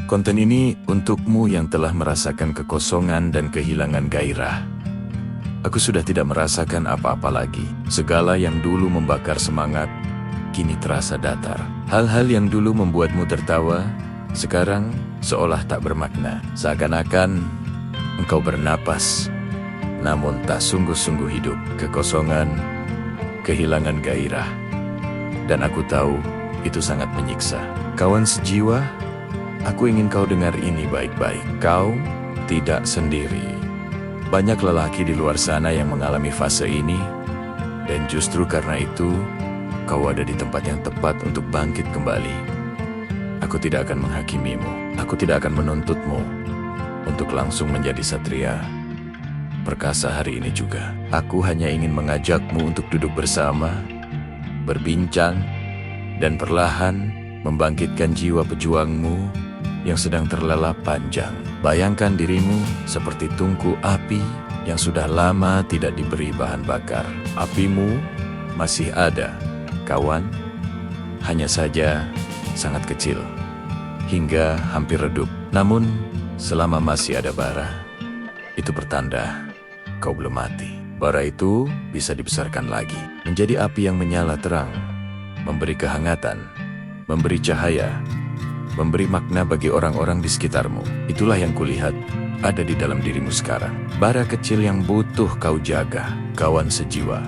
Konten ini untukmu yang telah merasakan kekosongan dan kehilangan gairah. Aku sudah tidak merasakan apa-apa lagi. Segala yang dulu membakar semangat, kini terasa datar. Hal-hal yang dulu membuatmu tertawa, sekarang seolah tak bermakna. Seakan-akan engkau bernapas, namun tak sungguh-sungguh hidup. Kekosongan, kehilangan gairah. Dan aku tahu, itu sangat menyiksa. Kawan sejiwa, aku ingin kau dengar ini baik-baik. Kau tidak sendiri. Banyak lelaki di luar sana yang mengalami fase ini, dan justru karena itu, kau ada di tempat yang tepat untuk bangkit kembali. Aku tidak akan menghakimimu. Aku tidak akan menuntutmu untuk langsung menjadi satria perkasa hari ini juga. Aku hanya ingin mengajakmu untuk duduk bersama, berbincang, dan perlahan membangkitkan jiwa pejuangmu yang sedang terlelap panjang. Bayangkan dirimu seperti tungku api yang sudah lama tidak diberi bahan bakar. Apimu masih ada, kawan. Hanya saja sangat kecil, hingga hampir redup. Namun, selama masih ada bara, itu pertanda kau belum mati. Bara itu bisa dibesarkan lagi, menjadi api yang menyala terang, memberi kehangatan, memberi cahaya, memberi makna bagi orang-orang di sekitarmu. Itulah yang kulihat ada di dalam dirimu sekarang. Bara kecil yang butuh kau jaga, kawan sejiwa.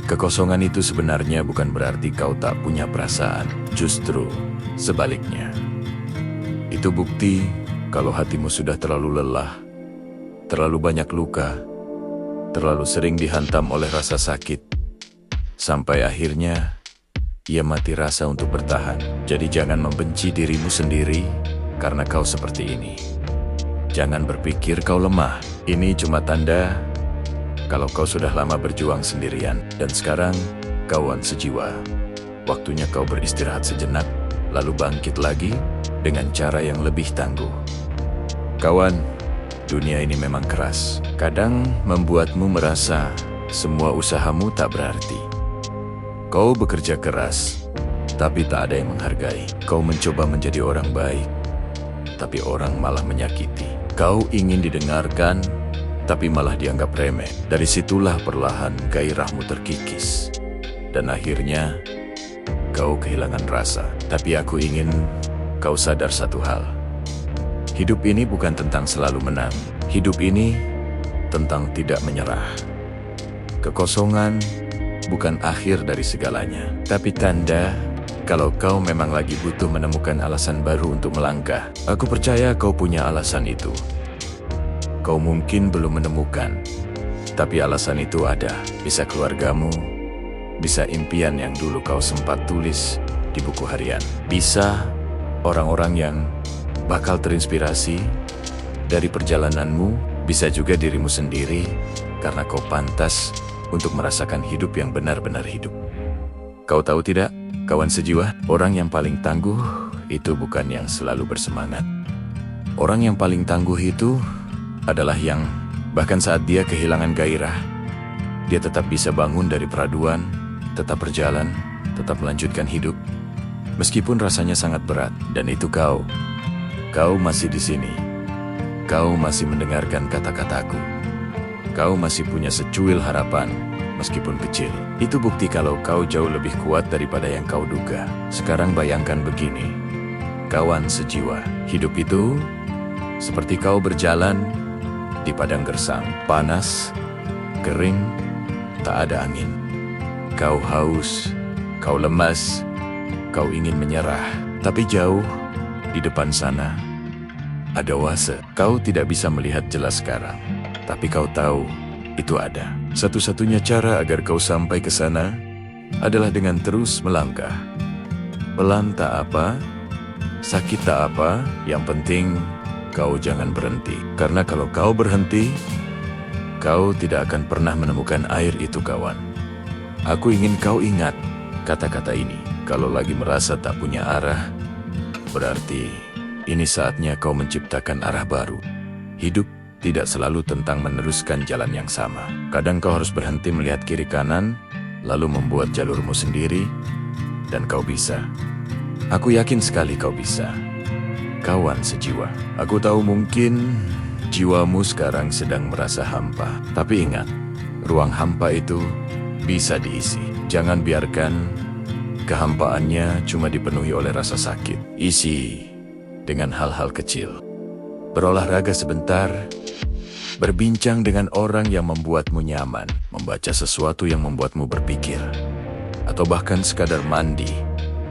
Kekosongan itu sebenarnya bukan berarti kau tak punya perasaan. Justru sebaliknya. Itu bukti kalau hatimu sudah terlalu lelah, terlalu banyak luka, terlalu sering dihantam oleh rasa sakit, sampai akhirnya ia mati rasa untuk bertahan. Jadi jangan membenci dirimu sendiri karena kau seperti ini. Jangan berpikir kau lemah. Ini cuma tanda kalau kau sudah lama berjuang sendirian. Dan sekarang, kawan sejiwa, waktunya kau beristirahat sejenak, lalu bangkit lagi dengan cara yang lebih tangguh. Kawan, dunia ini memang keras. Kadang membuatmu merasa semua usahamu tak berarti. Kau bekerja keras, tapi tak ada yang menghargai. Kau mencoba menjadi orang baik, tapi orang malah menyakiti. Kau ingin didengarkan, tapi malah dianggap remeh. Dari situlah perlahan gairahmu terkikis. Dan akhirnya, kau kehilangan rasa. Tapi aku ingin kau sadar satu hal. Hidup ini bukan tentang selalu menang. Hidup ini tentang tidak menyerah. Kekosongan bukan akhir dari segalanya, tapi tanda kalau kau memang lagi butuh menemukan alasan baru untuk melangkah. Aku percaya kau punya alasan itu. Kau mungkin belum menemukan, tapi alasan itu ada. Bisa keluargamu, bisa impian yang dulu kau sempat tulis di buku harian. Bisa orang-orang yang bakal terinspirasi dari perjalananmu, bisa juga dirimu sendiri karena kau pantas untuk merasakan hidup yang benar-benar hidup. Kau tahu tidak, kawan sejiwa, orang yang paling tangguh itu bukan yang selalu bersemangat. Orang yang paling tangguh itu adalah yang bahkan saat dia kehilangan gairah, dia tetap bisa bangun dari peraduan, tetap berjalan, tetap melanjutkan hidup. Meskipun rasanya sangat berat, dan itu kau. Kau masih di sini. Kau masih mendengarkan kata-kataku. Kau masih punya secuil harapan, meskipun kecil. Itu bukti kalau kau jauh lebih kuat daripada yang kau duga. Sekarang bayangkan begini, kawan sejiwa. Hidup itu seperti kau berjalan di padang gersang. Panas, kering, tak ada angin. Kau haus, kau lemas, kau ingin menyerah. Tapi jauh di depan sana ada oase. Kau tidak bisa melihat jelas sekarang, tapi kau tahu itu ada. Satu-satunya cara agar kau sampai ke sana adalah dengan terus melangkah. Pelan tak apa, sakit tak apa, yang penting kau jangan berhenti. Karena kalau kau berhenti, kau tidak akan pernah menemukan air itu, kawan. Aku ingin kau ingat kata-kata ini. Kalau lagi merasa tak punya arah, berarti ini saatnya kau menciptakan arah baru. Hidup tidak selalu tentang meneruskan jalan yang sama. Kadang kau harus berhenti melihat kiri kanan, lalu membuat jalurmu sendiri, dan kau bisa. Aku yakin sekali kau bisa. kawan sejiwa. Aku tahu mungkin jiwamu sekarang sedang merasa hampa. Tapi ingat, ruang hampa itu bisa diisi. Jangan biarkan kehampaannya cuma dipenuhi oleh rasa sakit. Isi dengan hal-hal kecil. Berolahraga sebentar, berbincang dengan orang yang membuatmu nyaman, membaca sesuatu yang membuatmu berpikir, atau bahkan sekadar mandi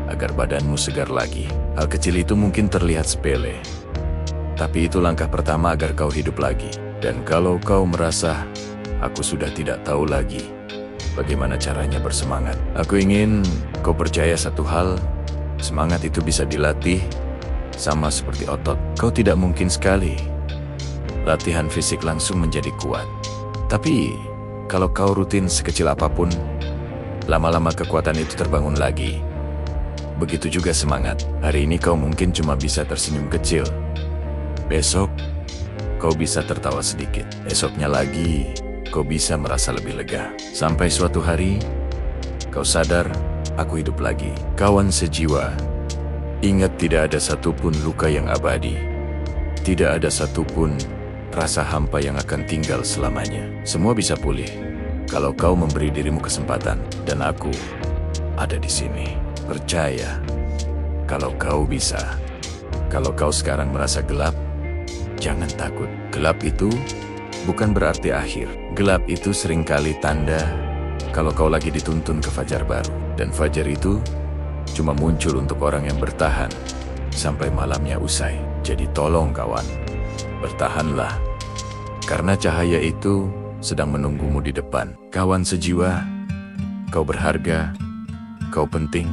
agar badanmu segar lagi. Hal kecil itu mungkin terlihat sepele, tapi itu langkah pertama agar kau hidup lagi. Dan kalau kau merasa, aku sudah tidak tahu lagi bagaimana caranya bersemangat, aku ingin kau percaya satu hal, semangat itu bisa dilatih, sama seperti otot. Kau tidak mungkin sekali latihan fisik langsung menjadi kuat. Tapi kalau kau rutin sekecil apapun, lama-lama kekuatan itu terbangun lagi. Begitu juga semangat. Hari ini kau mungkin cuma bisa tersenyum kecil. Besok, kau bisa tertawa sedikit. Esoknya lagi, kau bisa merasa lebih lega. Sampai suatu hari, kau sadar, aku hidup lagi. Kawan sejiwa, ingat tidak ada satupun luka yang abadi. Tidak ada satupun rasa hampa yang akan tinggal selamanya. Semua bisa pulih kalau kau memberi dirimu kesempatan. Dan aku ada di sini. Percaya kalau kau bisa. Kalau kau sekarang merasa gelap, jangan takut. Gelap itu bukan berarti akhir. Gelap itu seringkali tanda kalau kau lagi dituntun ke fajar baru. Dan fajar itu cuma muncul untuk orang yang bertahan sampai malamnya usai. Jadi tolong kawan, bertahanlah. Karena cahaya itu sedang menunggumu di depan. Kawan sejiwa, kau berharga, kau penting.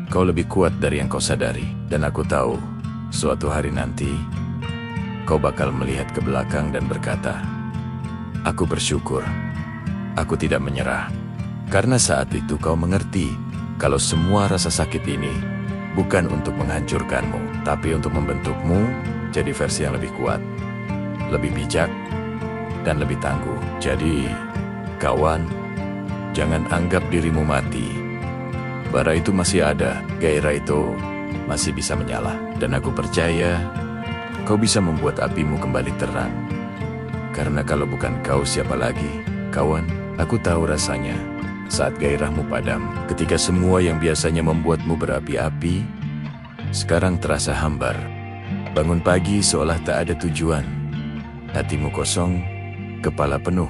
Kau lebih kuat dari yang kau sadari. Dan aku tahu, suatu hari nanti, kau bakal melihat ke belakang dan berkata, aku bersyukur, aku tidak menyerah. Karena saat itu kau mengerti, kalau semua rasa sakit ini bukan untuk menghancurkanmu, tapi untuk membentukmu jadi versi yang lebih kuat, lebih bijak, dan lebih tangguh. Jadi, kawan, jangan anggap dirimu mati. Bara itu masih ada, gairah itu masih bisa menyala. Dan aku percaya kau bisa membuat apimu kembali terang. Karena kalau bukan kau, siapa lagi? Kawan, aku tahu rasanya saat gairahmu padam. Ketika semua yang biasanya membuatmu berapi-api sekarang terasa hambar. Bangun pagi seolah tak ada tujuan. Hatimu kosong, kepala penuh,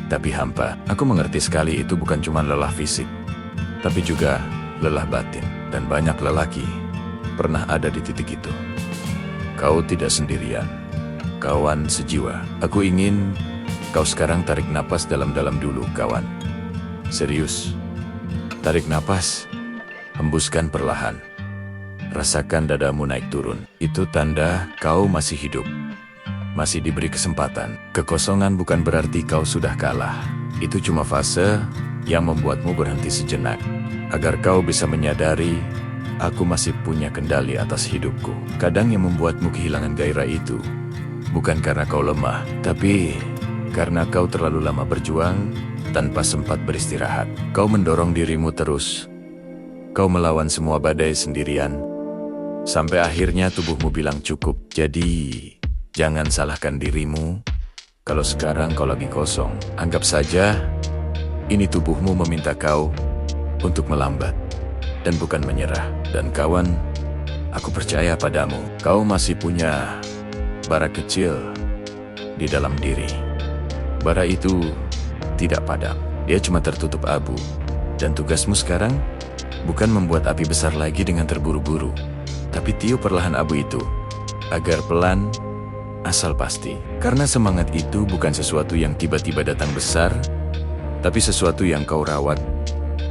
tapi hampa. Aku mengerti sekali itu bukan cuma lelah fisik, tapi juga lelah batin. Dan banyak lelaki pernah ada di titik itu. Kau tidak sendirian, kawan sejiwa. Aku ingin kau sekarang tarik napas dalam-dalam dulu, kawan. Serius. Tarik napas, hembuskan perlahan. Rasakan dadamu naik turun. Itu tanda kau masih hidup, masih diberi kesempatan. Kekosongan bukan berarti kau sudah kalah. Itu cuma fase yang membuatmu berhenti sejenak, agar kau bisa menyadari, aku masih punya kendali atas hidupku. Kadang yang membuatmu kehilangan gairah itu bukan karena kau lemah, tapi karena kau terlalu lama berjuang tanpa sempat beristirahat. Kau mendorong dirimu terus. Kau melawan semua badai sendirian, sampai akhirnya tubuhmu bilang cukup. Jadi, jangan salahkan dirimu kalau sekarang kau lagi kosong. Anggap saja ini tubuhmu meminta kau untuk melambat dan bukan menyerah. Dan kawan, aku percaya padamu. Kau masih punya bara kecil di dalam diri. Bara itu tidak padam. Dia cuma tertutup abu. Dan tugasmu sekarang bukan membuat api besar lagi dengan terburu-buru, tapi tiup perlahan abu itu agar pelan, asal pasti. Karena semangat itu bukan sesuatu yang tiba-tiba datang besar, tapi sesuatu yang kau rawat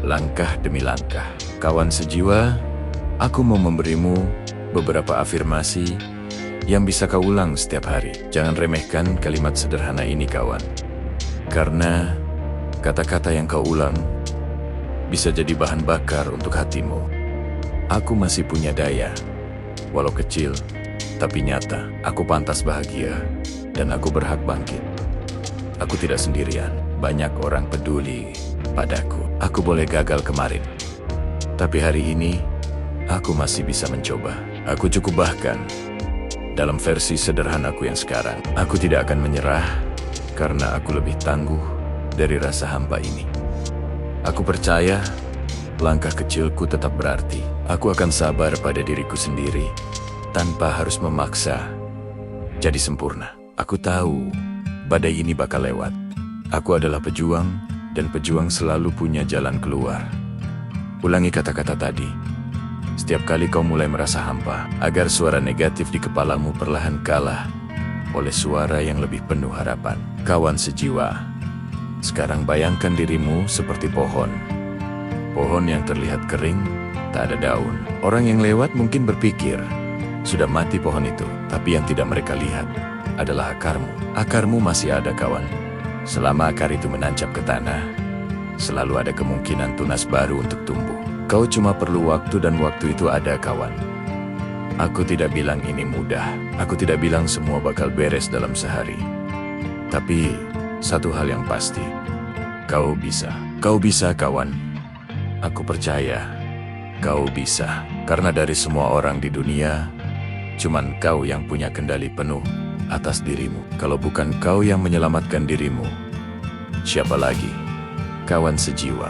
langkah demi langkah. Kawan sejiwa, aku mau memberimu beberapa afirmasi yang bisa kau ulang setiap hari. Jangan remehkan kalimat sederhana ini, kawan. Karena kata-kata yang kau ulang bisa jadi bahan bakar untuk hatimu. Aku masih punya daya, walau kecil, tapi nyata. Aku pantas bahagia, dan aku berhak bangkit. Aku tidak sendirian. Banyak orang peduli padaku. Aku boleh gagal kemarin, tapi hari ini aku masih bisa mencoba. Aku cukup bahkan. Dalam versi sederhanaku yang sekarang, aku tidak akan menyerah karena aku lebih tangguh dari rasa hampa ini. Aku percaya langkah kecilku tetap berarti. Aku akan sabar pada diriku sendiri tanpa harus memaksa jadi sempurna. Aku tahu badai ini bakal lewat. Aku adalah pejuang, dan pejuang selalu punya jalan keluar. Ulangi kata-kata tadi. Setiap kali kau mulai merasa hampa, agar suara negatif di kepalamu perlahan kalah oleh suara yang lebih penuh harapan. Kawan sejiwa, sekarang bayangkan dirimu seperti pohon. Pohon yang terlihat kering, tak ada daun. Orang yang lewat mungkin berpikir, sudah mati pohon itu. Tapi yang tidak mereka lihat adalah akarmu. Akarmu masih ada, kawan. Selama akar itu menancap ke tanah, selalu ada kemungkinan tunas baru untuk tumbuh. Kau cuma perlu waktu, dan waktu itu ada, kawan. Aku tidak bilang ini mudah. Aku tidak bilang semua bakal beres dalam sehari. Tapi satu hal yang pasti, kau bisa. Kau bisa, kawan. Aku percaya kau bisa. Karena dari semua orang di dunia, cuman kau yang punya kendali penuh atas dirimu. Kalau bukan kau yang menyelamatkan dirimu, siapa lagi? Kawan sejiwa,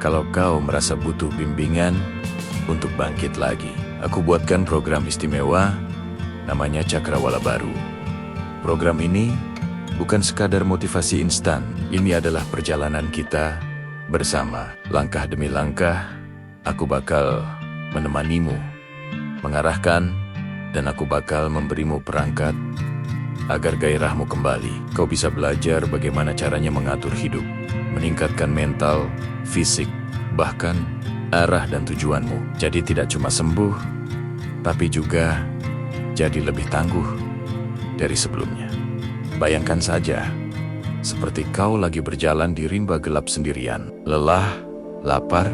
kalau kau merasa butuh bimbingan untuk bangkit lagi, aku buatkan program istimewa namanya Cakrawala Baru. Program ini bukan sekadar motivasi instan. Ini adalah perjalanan kita bersama. Langkah demi langkah, aku bakal menemanimu, mengarahkan, dan aku bakal memberimu perangkat agar gairahmu kembali. Kau bisa belajar bagaimana caranya mengatur hidup, meningkatkan mental, fisik, bahkan arah dan tujuanmu. Jadi tidak cuma sembuh, tapi juga jadi lebih tangguh dari sebelumnya. Bayangkan saja, seperti kau lagi berjalan di rimba gelap sendirian. Lelah, lapar,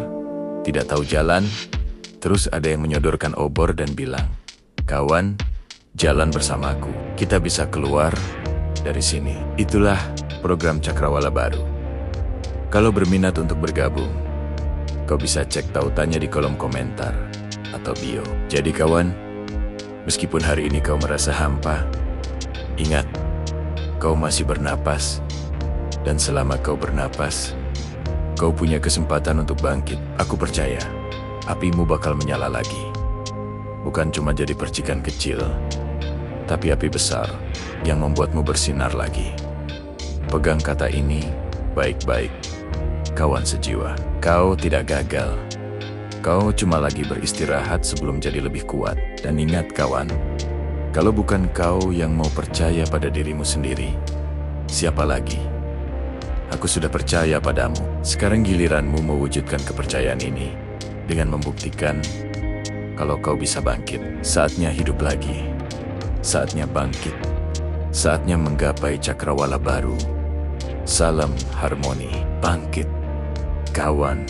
tidak tahu jalan, terus ada yang menyodorkan obor dan bilang, "Kawan, jalan bersamaku. Kita bisa keluar dari sini." Itulah program Cakrawala Baru. Kalau berminat untuk bergabung, kau bisa cek tautannya di kolom komentar atau bio. Jadi kawan, meskipun hari ini kau merasa hampa, ingat, kau masih bernapas. Dan selama kau bernapas, kau punya kesempatan untuk bangkit. Aku percaya, apimu bakal menyala lagi. Bukan cuma jadi percikan kecil, tapi api besar yang membuatmu bersinar lagi. Pegang kata ini baik-baik, kawan sejiwa. Kau tidak gagal. Kau cuma lagi beristirahat sebelum jadi lebih kuat. Dan ingat kawan, kalau bukan kau yang mau percaya pada dirimu sendiri, siapa lagi? Aku sudah percaya padamu. Sekarang giliranmu mewujudkan kepercayaan ini dengan membuktikan kalau kau bisa bangkit. Saatnya hidup lagi. Saatnya bangkit. Saatnya menggapai cakrawala baru. Salam harmoni. Bangkit, kawan.